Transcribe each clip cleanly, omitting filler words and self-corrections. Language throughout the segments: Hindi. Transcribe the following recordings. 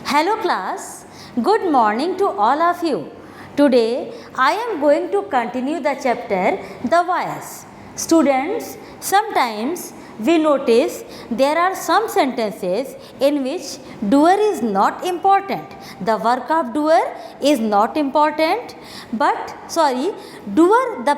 Hello class, good morning to all of you. Today I am going to continue the chapter The Voice. Students, sometimes we notice there are some sentences in which doer is not important. The work of doer is not important, the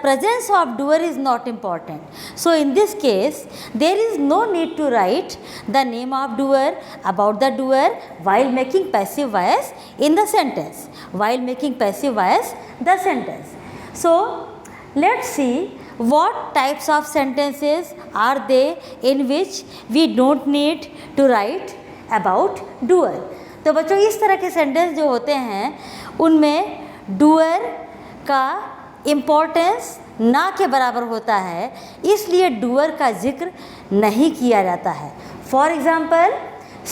presence of doer is not important. So in this case, there is no need to write the name of doer, about the doer while making passive voice in the sentence. So let's see what types of sentences are they in which we don't need to write about doer. तो बच्चों इस तरह के सेंटेंस जो होते हैं उनमें डूअर का इम्पोर्टेंस ना के बराबर होता है, इसलिए डूअर का जिक्र नहीं किया जाता है. For example,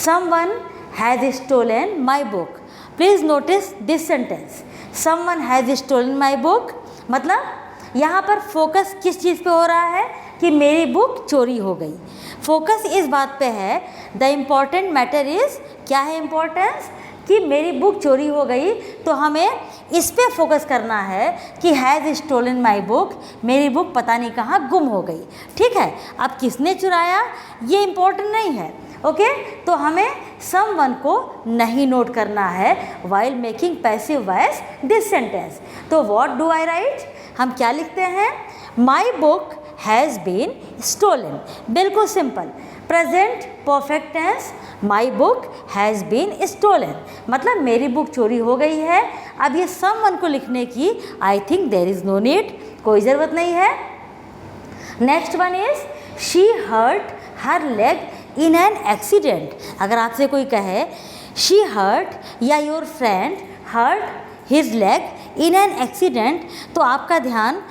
someone has stolen my book. Please notice this sentence, someone has stolen my book. मतलब यहाँ पर फोकस किस चीज़ पे हो रहा है कि मेरी बुक चोरी हो गई. फोकस इस बात पे है, द इम्पॉर्टेंट मैटर इज़, क्या है इम्पोर्टेंस, कि मेरी बुक चोरी हो गई. तो हमें इस पे फोकस करना है कि हैज़ स्टोलन माई बुक, मेरी बुक पता नहीं कहाँ गुम हो गई. ठीक है, अब किसने चुराया ये इम्पोर्टेंट नहीं है. ओके, तो हमें समवन को नहीं नोट करना है while making passive voice this sentence. तो व्हाट डू आई राइट, हम क्या लिखते हैं, my book has been stolen. बिल्कुल simple. Present perfect tense, my book has been stolen, मतलब मेरी बुक चोरी हो गई है. अब ये समवन को लिखने की I think there is no need, कोई ज़रूरत नहीं है. Next one is she hurt her leg in an accident. अगर आपसे कोई कहे शी हर्ट या your friend hurt his leg in an accident, तो आपका ध्यान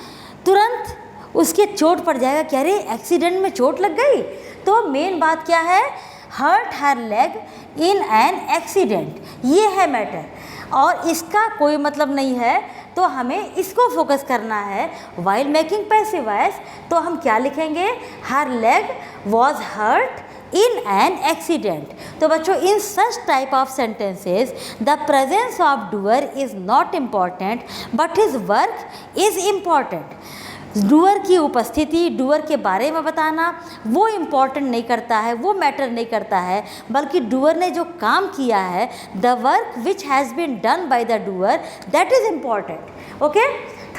तुरंत उसके चोट पड़ जाएगा कि अरे एक्सीडेंट में चोट लग गई. तो मेन बात क्या है, hurt her leg in an accident, ये है मैटर, और इसका कोई मतलब नहीं है. तो हमें इसको फोकस करना है वाइल मेकिंग पैसिव वॉइस. तो हम क्या लिखेंगे, her leg was hurt in an accident. तो बच्चों in such type of sentences the presence of doer is not important but his work is important. Doer की उपस्थिति, डूअर के बारे में बताना वो इम्पॉर्टेंट नहीं करता है, वो मैटर नहीं करता है, बल्कि डूअर ने जो काम किया है, the work which has been done by the doer, that is important. Okay,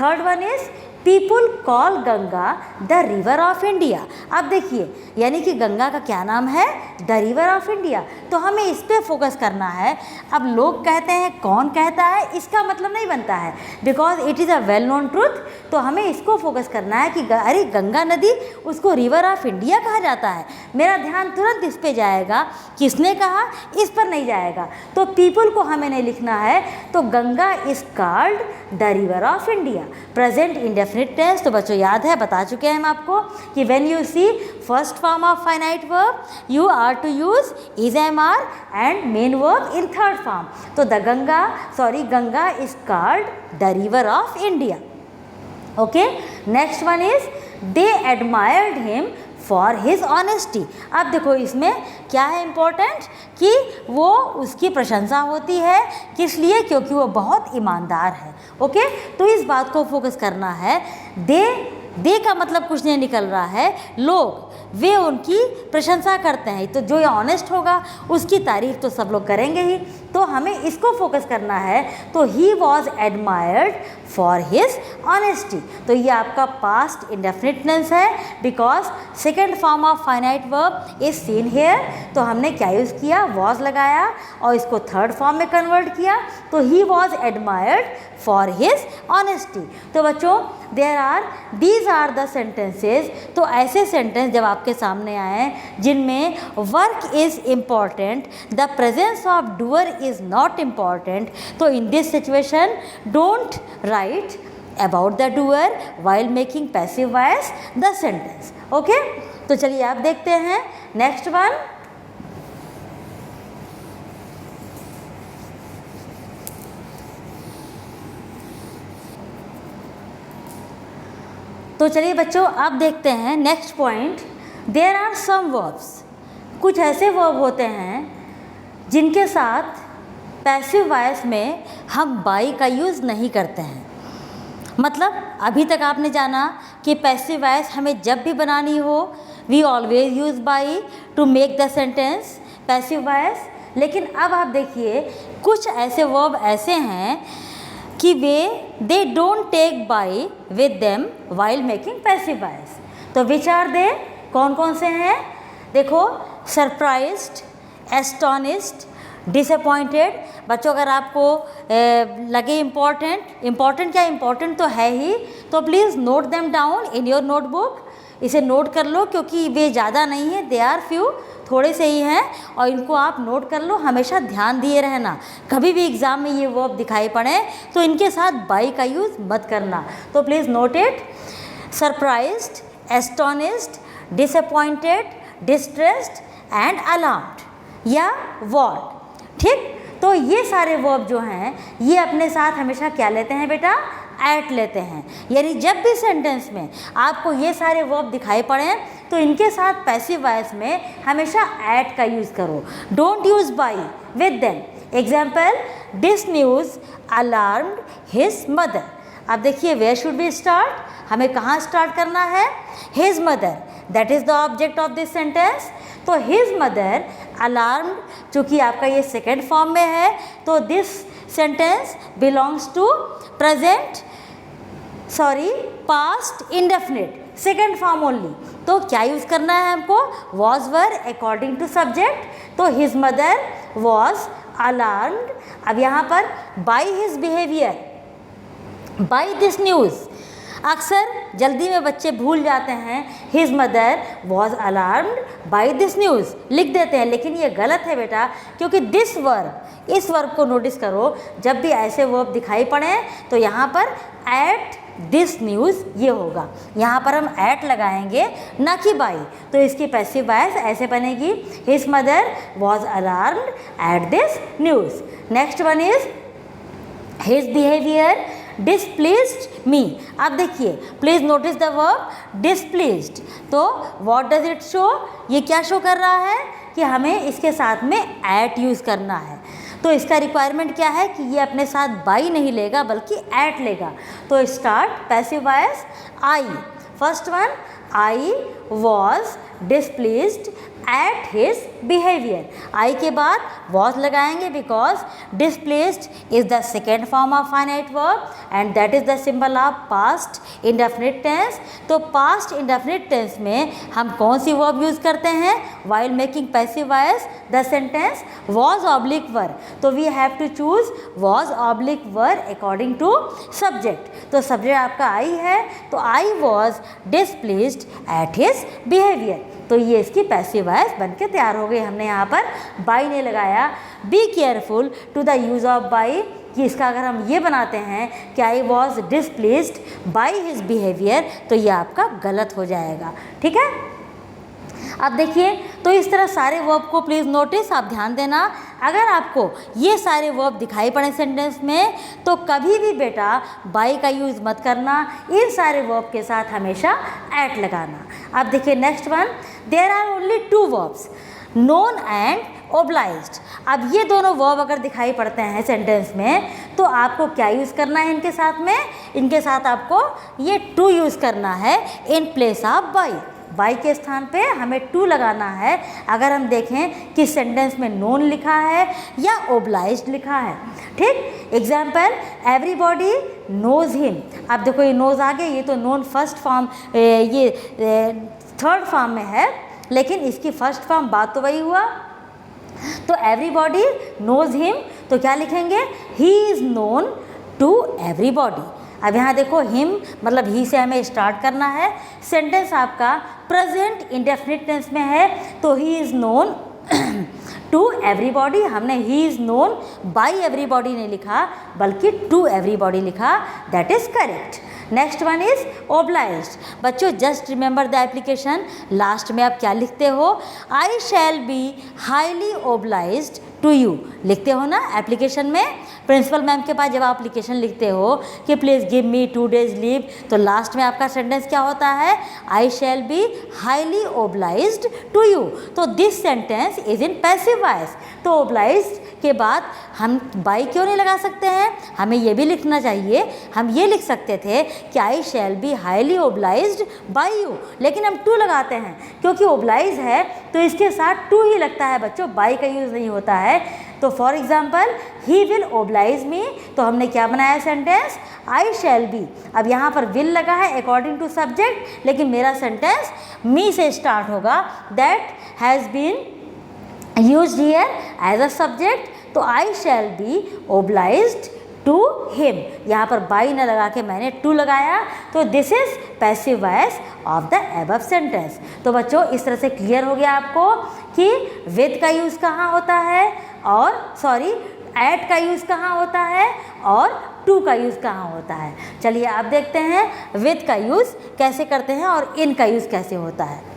third one is people call Ganga the river of India. अब देखिए, यानी कि गंगा का क्या नाम है, द रिवर ऑफ इंडिया. तो हमें इस पर फोकस करना है. अब लोग कहते हैं, कौन कहता है, इसका मतलब नहीं बनता है, because it is a well known truth. तो हमें इसको फोकस करना है कि अरे गंगा नदी, उसको रिवर ऑफ इंडिया कहा जाता है. मेरा ध्यान तुरंत इस पे जाएगा, किसने कहा, इस पर नहीं जाएगा. तो पीपुल को हमें नहीं लिखना है. तो Ganga is called the river of India. Present indefinite tense, तो बच्चों याद है, बता चुके हैं हम आपको कि when you see first form of finite verb you are to use is am are and main verb in third form. तो Ganga is called the river of India. Okay, next one is they admired him for his honesty. अब देखो इसमें क्या है इम्पोर्टेंट, कि वो उसकी प्रशंसा होती है, किस लिए, क्योंकि वो बहुत ईमानदार है. ओके, तो इस बात को फोकस करना है. दे का मतलब कुछ नहीं निकल रहा है, लोग, वे उनकी प्रशंसा करते हैं. तो जो ये ऑनेस्ट होगा उसकी तारीफ तो सब लोग करेंगे ही. तो हमें इसको फोकस करना है. तो he was admired for his honesty. तो ये आपका पास्ट इंडेफिनिट टेंस है, because second form of finite verb is seen here. तो हमने क्या यूज़ किया, वॉज लगाया और इसको थर्ड फॉर्म में कन्वर्ट किया. तो he was admired for his honesty. तो बच्चों दीज आर द सेंटेंसेज. तो ऐसे सेंटेंस जब आपके सामने आए जिनमें work is important, the presence of doer is not important, तो in this situation don't write about the doer while making passive voice the sentence. Okay, तो चलिए आप देखते हैं नेक्स्ट वन. तो चलिए बच्चों आप देखते हैं next point. There are some verbs, कुछ ऐसे वर्ब होते हैं जिनके साथ पैसिव वॉइस में हम बाई का यूज़ नहीं करते हैं। मतलब अभी तक आपने जाना कि पैसिव वॉइस हमें जब भी बनानी हो we always use by to make the sentence passive voice. लेकिन अब आप देखिए कुछ ऐसे वर्ब ऐसे हैं कि they don't take by with them while making passive voice. तो विच आर दे, कौन कौन से हैं? देखो, सरप्राइज्ड, एस्टोनिश्ड, डिसअपॉइंटेड। बच्चों अगर आपको लगे इम्पॉर्टेंट क्या इम्पॉर्टेंट तो है ही, तो please note them down in your notebook. इसे नोट कर लो क्योंकि वे ज़्यादा नहीं है, दे आर फ्यू, थोड़े से ही हैं और इनको आप नोट कर लो। हमेशा ध्यान दिए रहना, कभी भी एग्ज़ाम में ये वर्ब दिखाई पड़े तो इनके साथ बाई का यूज़ मत करना। तो please note it. Surprised, astonished, disappointed, distressed and alarmed या वॉट। ठीक, तो ये सारे वर्ब जो हैं ये अपने साथ हमेशा क्या लेते हैं बेटा? एट लेते हैं। यानी जब भी सेंटेंस में आपको ये सारे वर्ब दिखाई पड़े तो इनके साथ पैसिव वॉइस में हमेशा एट का यूज़ करो, don't use by with them. Example, this news alarmed his mother. अब देखिए वेयर शुड वी स्टार्ट, हमें कहाँ स्टार्ट करना है? His mother, that is the object of this sentence. तो हिज मदर अलार्म्ड, चूँकि आपका ये सेकेंड फॉर्म में है तो this sentence belongs to past indefinite, second form only. तो क्या यूज़ करना है हमको? Was were according to subject. तो हिज मदर वॉज अलार्म्ड। अब यहाँ पर by his behaviour, by this news. अक्सर जल्दी में बच्चे भूल जाते हैं his mother was alarmed by this news लिख देते हैं, लेकिन ये गलत है बेटा, क्योंकि दिस वर्ब, इस वर्ब को नोटिस करो, जब भी ऐसे वर्ब दिखाई पड़े तो यहाँ पर एट दिस न्यूज़ ये होगा, यहाँ पर हम एट लगाएंगे ना कि बाई। तो इसकी पैसिव वॉइस ऐसे बनेगी, his mother was alarmed at this news. Next one is his behaviour displeased me. अब देखिए please notice the verb displeased. तो व्हाट डज इट शो, ये क्या शो कर रहा है कि हमें इसके साथ में एट यूज़ करना है। तो इसका रिक्वायरमेंट क्या है कि ये अपने साथ बाई नहीं लेगा बल्कि एट लेगा। तो start passive voice I. First one, I was displeased at his behaviour. I के बाद वॉज लगाएंगे because displaced is the second form of finite verb and that is the symbol of past indefinite tense. तो पास्ट इंडेफिनिट टेंस में हम कौन सी वर्ब यूज़ करते हैं while making passive voice? The sentence was oblique were. तो we have to choose was oblique were according to subject. तो सब्जेक्ट आपका आई है, तो आई was displaced eight his behaviour. तो ये इसकी पैसिव वॉइस बन के तैयार हो गई। हमने यहाँ पर बाई नहीं लगाया। Be careful to the use of by, कि इसका अगर हम ये बनाते हैं कि I was displaced by his behaviour तो ये आपका गलत हो जाएगा। ठीक है, अब देखिए तो इस तरह सारे वर्ब को प्लीज़ नोटिस, आप ध्यान देना। अगर आपको ये सारे वर्ब दिखाई पड़े सेंटेंस में तो कभी भी बेटा बाई का यूज़ मत करना, इन सारे वर्ब के साथ हमेशा एट लगाना। अब देखिए next one, there are only two verbs known and obliged. अब ये दोनों वर्ब अगर दिखाई पड़ते हैं सेंटेंस में तो आपको क्या यूज़ करना है इनके साथ में? इनके साथ आपको ये टू यूज़ करना है in place of by. By के स्थान पे हमें टू लगाना है अगर हम देखें कि सेंटेंस में नोन लिखा है या ओब्लाइज्ड लिखा है। ठीक, एग्जाम्पल एवरीबॉडी नोज हिम। अब देखो ये नोज आ गया, ये तो नोन फर्स्ट फॉर्म, ये थर्ड फॉर्म में है, लेकिन इसकी फर्स्ट फॉर्म बात तो वही हुआ। तो एवरीबॉडी नोज हिम, तो क्या लिखेंगे? He is known to everybody. अब यहाँ देखो हिम मतलब ही से हमें स्टार्ट करना है। सेंटेंस आपका प्रेजेंट इंडेफिनिट टेंस में है तो he is known to everybody. हमने he is known by everybody नहीं लिखा बल्कि टू एवरीबॉडी लिखा, that is correct. Next one is obliged. बच्चों just remember the application, last में आप क्या लिखते हो? I shall be highly obliged to you लिखते हो ना एप्लीकेशन में। प्रिंसिपल मैम के पास जब आप एप्लीकेशन लिखते हो कि please give me 2 days leave, तो लास्ट में आपका सेंटेंस क्या होता है? I shall be highly obliged to you. तो this sentence is in passive voice. तो ओब्लाइज्ड उसके बाद हम बाई क्यों नहीं लगा सकते हैं? हमें ये भी लिखना चाहिए, हम ये लिख सकते थे कि I shall be highly obliged by you, लेकिन हम टू लगाते हैं क्योंकि ओब्लाइज है तो इसके साथ टू ही लगता है बच्चों, बाई का यूज़ नहीं होता है। तो for example he will oblige me, तो हमने क्या बनाया सेंटेंस? आई शैल बी। अब यहाँ पर विल लगा है अकॉर्डिंग टू सब्जेक्ट, लेकिन मेरा सेंटेंस मी से स्टार्ट होगा। That has been used here as a subject, तो I shall be obliged to him. यहाँ पर बाई न लगा के मैंने टू लगाया, तो this is passive voice of the above sentence. तो बच्चों इस तरह से क्लियर हो गया आपको कि विद का यूज़ कहाँ होता है और एट का यूज़ कहाँ होता है और टू का यूज़ कहाँ होता है। चलिए आप देखते हैं विद का यूज़ कैसे करते हैं और इन का यूज़ कैसे होता है।